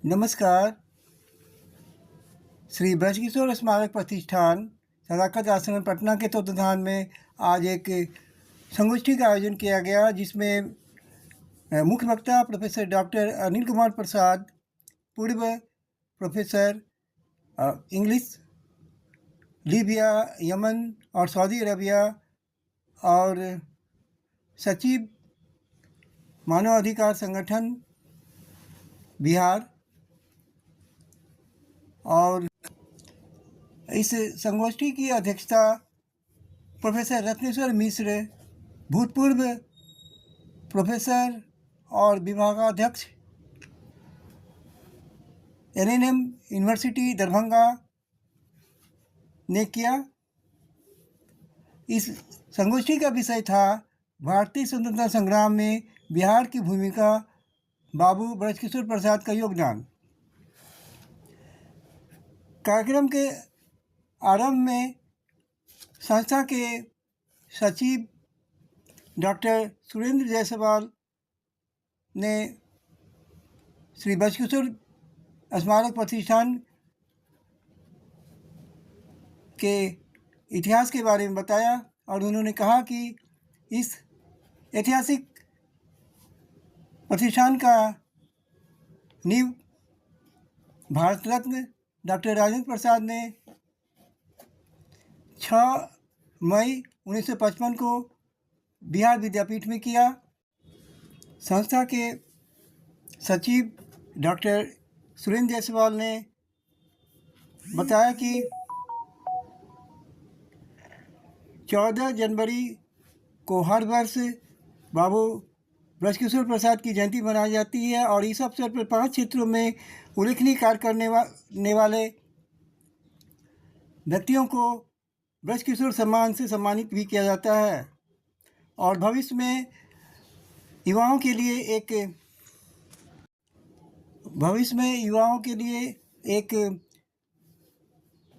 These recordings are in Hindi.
नमस्कार। श्री ब्रजकिशोर स्मारक प्रतिष्ठान सदाकत आश्रम पटना के तत्वाधान में आज एक संगोष्ठी का आयोजन किया गया, जिसमें मुख्य वक्ता प्रोफेसर डॉक्टर अनिल कुमार प्रसाद, पूर्व प्रोफेसर इंग्लिश, लीबिया, यमन और सऊदी अरबिया और सचिव मानवाधिकार संगठन बिहार, और इस संगोष्ठी की अध्यक्षता प्रोफेसर रत्नेश्वर मिश्र, भूतपूर्व प्रोफेसर और विभागाध्यक्ष एनएनएम यूनिवर्सिटी दरभंगा ने किया। इस संगोष्ठी का विषय था भारतीय स्वतंत्रता संग्राम में बिहार की भूमिका, बाबू ब्रजकिशोर प्रसाद का योगदान। कार्यक्रम के आरंभ में संस्था के सचिव डॉक्टर सुरेंद्र जायसवाल ने श्री ब्रजकिशोर स्मारक प्रतिष्ठान के इतिहास के बारे में बताया और उन्होंने कहा कि इस ऐतिहासिक प्रतिष्ठान का नींव भारत रत्न डॉक्टर राजेंद्र प्रसाद ने 6 मई 1955 को बिहार विद्यापीठ में किया। संस्था के सचिव डॉक्टर सुरेंद्र जायसवाल ने बताया कि 14 जनवरी को हर वर्ष बाबू ब्रजकिशोर प्रसाद की जयंती मनाई जाती है और इस अवसर पर 5 क्षेत्रों में उल्लेखनीय कार्य करने वाले व्यक्तियों को ब्रजकिशोर सम्मान से सम्मानित भी किया जाता है और भविष्य में युवाओं के लिए एक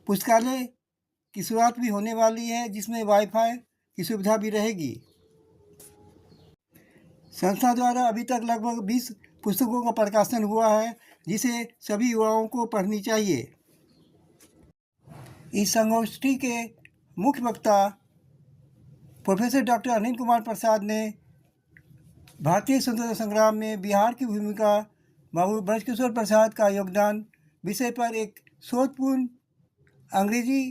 पुस्तकालय की शुरुआत भी होने वाली है, जिसमें वाईफाई की सुविधा भी रहेगी। संस्था द्वारा अभी तक लगभग 20 पुस्तकों का प्रकाशन हुआ है, जिसे सभी युवाओं को पढ़नी चाहिए। इस संगोष्ठी के मुख्य वक्ता प्रोफेसर डॉक्टर अनिल कुमार प्रसाद ने भारतीय स्वतंत्रता संग्राम में बिहार की भूमिका, बाबू ब्रजकिशोर प्रसाद का योगदान विषय पर एक शोधपूर्ण अंग्रेजी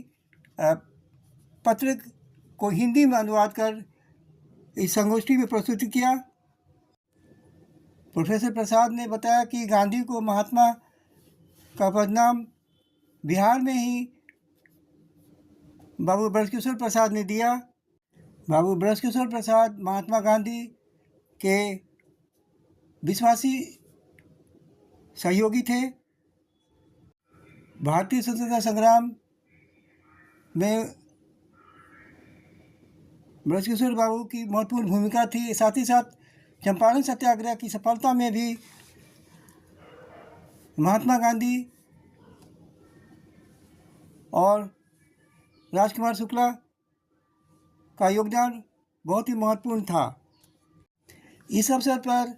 पत्र को हिंदी में अनुवाद कर इस संगोष्ठी में प्रस्तुत किया। प्रोफेसर प्रसाद ने बताया कि गांधी को महात्मा का पदनाम बिहार में ही बाबू ब्रजकिशोर प्रसाद ने दिया। बाबू ब्रजकिशोर प्रसाद महात्मा गांधी के विश्वासी सहयोगी थे। भारतीय स्वतंत्रता संग्राम में ब्रजकिशोर बाबू की महत्वपूर्ण भूमिका थी। साथ ही साथ चंपारण सत्याग्रह की सफलता में भी महात्मा गांधी और राजकुमार शुक्ला का योगदान बहुत ही महत्वपूर्ण था। इस अवसर पर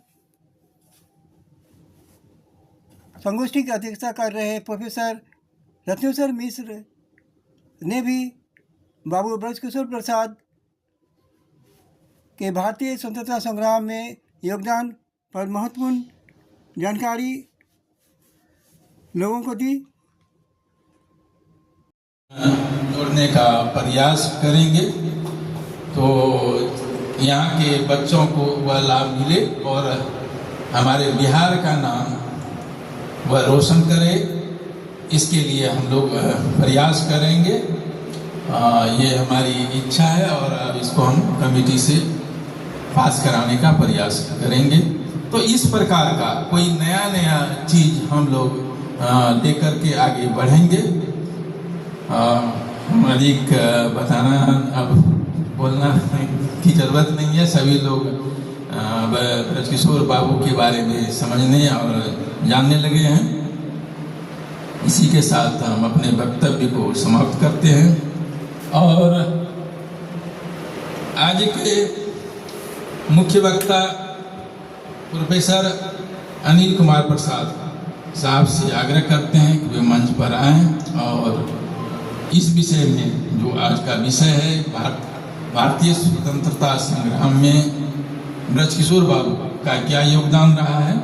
संगोष्ठी की अध्यक्षता कर रहे प्रोफेसर रत्नेश्वर मिश्र ने भी बाबू ब्रजकिशोर प्रसाद के भारतीय स्वतंत्रता संग्राम में योगदान पर महत्वपूर्ण जानकारी लोगों को दी। जोड़ने का प्रयास करेंगे तो यहाँ के बच्चों को वह लाभ मिले और हमारे बिहार का नाम वह रोशन करे, इसके लिए हम लोग प्रयास करेंगे। ये हमारी इच्छा है और अब इसको हम कमेटी से पास कराने का प्रयास करेंगे। तो इस प्रकार का कोई नया चीज हम लोग लेकर के आगे बढ़ेंगे। अधिक बताना अब बोलना की ज़रूरत नहीं है, सभी लोग ब्रजकिशोर बाबू के बारे में समझने और जानने लगे हैं। इसी के साथ हम अपने वक्तव्य को समाप्त करते हैं और आज के मुख्य वक्ता प्रोफेसर अनिल कुमार प्रसाद साहब से आग्रह करते हैं कि वे मंच पर आएं और इस विषय में जो आज का विषय है भारतीय स्वतंत्रता संग्राम में ब्रजकिशोर बाबू का क्या योगदान रहा है,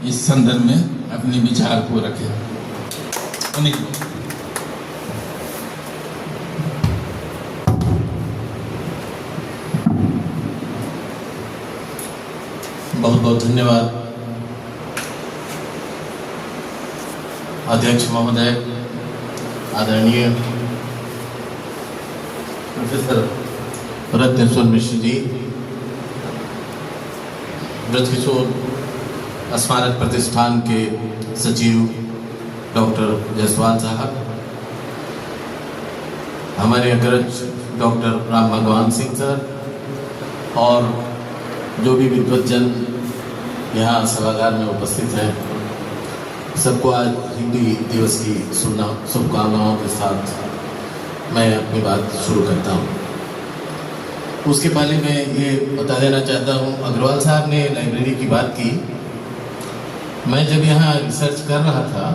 इस संदर्भ में अपने विचार को रखें। बहुत बहुत धन्यवाद अध्यक्ष महोदय, आदरणीय प्रोफेसर रत्नेश्वर मिश्र जी, ब्रजकिशोर स्मारक प्रतिष्ठान के सचिव डॉक्टर जायसवाल साहब, हमारे अग्रज डॉक्टर राम भगवान सिंह सर और जो भी विद्वज्जन यहाँ सभागार में उपस्थित हैं, सबको आज हिंदी दिवस की शुभकामनाओं के साथ मैं अपनी बात शुरू करता हूँ। उसके पहले मैं ये बता देना चाहता हूँ, अग्रवाल साहब ने लाइब्रेरी की बात की। मैं जब यहाँ रिसर्च कर रहा था,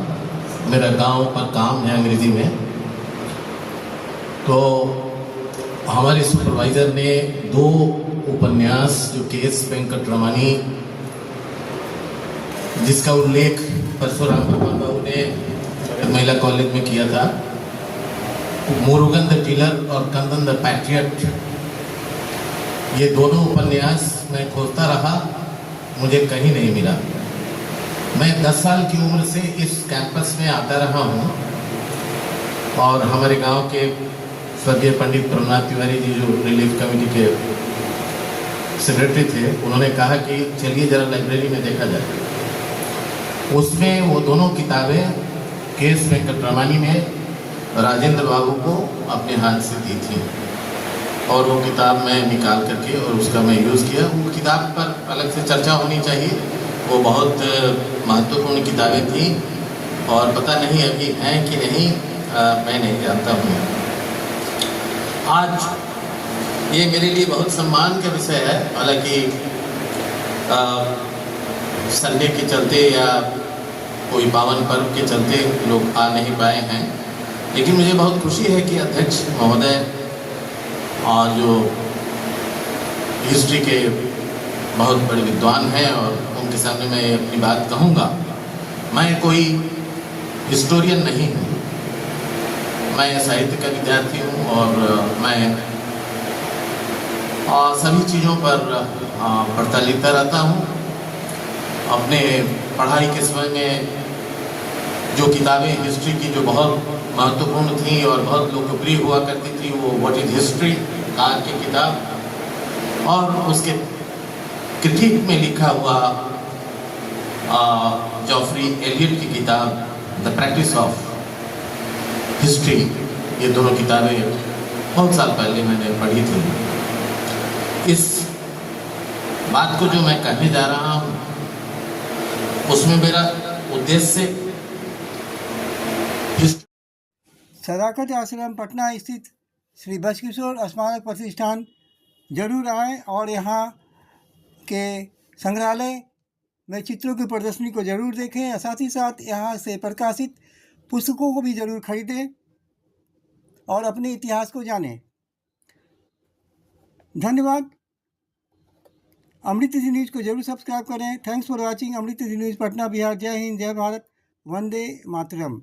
मेरा गांव पर काम है अंग्रेजी में, तो हमारे सुपरवाइज़र ने 2 उपन्यास जो के.एस. वेंकटरमणी, जिसका उल्लेख परशुराम भगवान बाबू ने महिला कॉलेज में किया था, मुरुगन द टिलर और कंदन द पैट्रियट, ये दोनों उपन्यास मैं खोजता रहा, मुझे कहीं नहीं मिला। मैं 10 साल की उम्र से इस कैंपस में आता रहा हूँ और हमारे गांव के स्वर्गीय पंडित प्रभुनाथ तिवारी जी, जो रिलीफ कमेटी के सेक्रेटरी थे, उन्होंने कहा कि चलिए जरा लाइब्रेरी में देखा जाए। उसमें वो दोनों किताबें के.एस. वेंकटरमणी ने राजेंद्र बाबू को अपने हाथ से दी थी और वो किताब मैं निकाल करके और उसका मैं यूज़ किया। वो किताब पर अलग से चर्चा होनी चाहिए, वो बहुत महत्वपूर्ण किताबें थी और पता नहीं अभी हैं कि नहीं, मैं नहीं जानता हूँ। आज ये मेरे लिए बहुत सम्मान का विषय है, हालांकि संडे के चलते या कोई पावन पर्व के चलते लोग आ नहीं पाए हैं, लेकिन मुझे बहुत खुशी है कि अध्यक्ष महोदय और जो हिस्ट्री के बहुत बड़े विद्वान हैं और उनके सामने मैं अपनी बात कहूँगा। मैं कोई हिस्टोरियन नहीं हूँ, मैं साहित्य का विद्यार्थी हूँ और मैं सभी चीज़ों पर पढ़ता लिखता रहता हूँ। अपने पढ़ाई के समय में जो किताबें हिस्ट्री की जो बहुत महत्वपूर्ण थी और बहुत लोकप्रिय हुआ करती थी, वो व्हाट इज हिस्ट्री कार की किताब और उसके क्रिटिक में लिखा हुआ जॉफ्री एलियट की किताब द प्रैक्टिस ऑफ हिस्ट्री, ये दोनों किताबें बहुत साल पहले मैंने पढ़ी थी। इस बात को जो मैं कहने जा रहा हूँ, उसमें मेरा उद्देश्य सदाकत आश्रम पटना स्थित श्री ब्रजकिशोर स्मारक प्रतिष्ठान जरूर आएँ और यहाँ के संग्रहालय में चित्रों की प्रदर्शनी को जरूर देखें। साथ ही साथ यहाँ से प्रकाशित पुस्तकों को भी जरूर खरीदें और अपने इतिहास को जानें। धन्यवाद। अमृत न्यूज़ को जरूर सब्सक्राइब करें। Thanks for watching Amrit News Patna Bihar. जय हिंद, जय भारत, वंदे मातरम।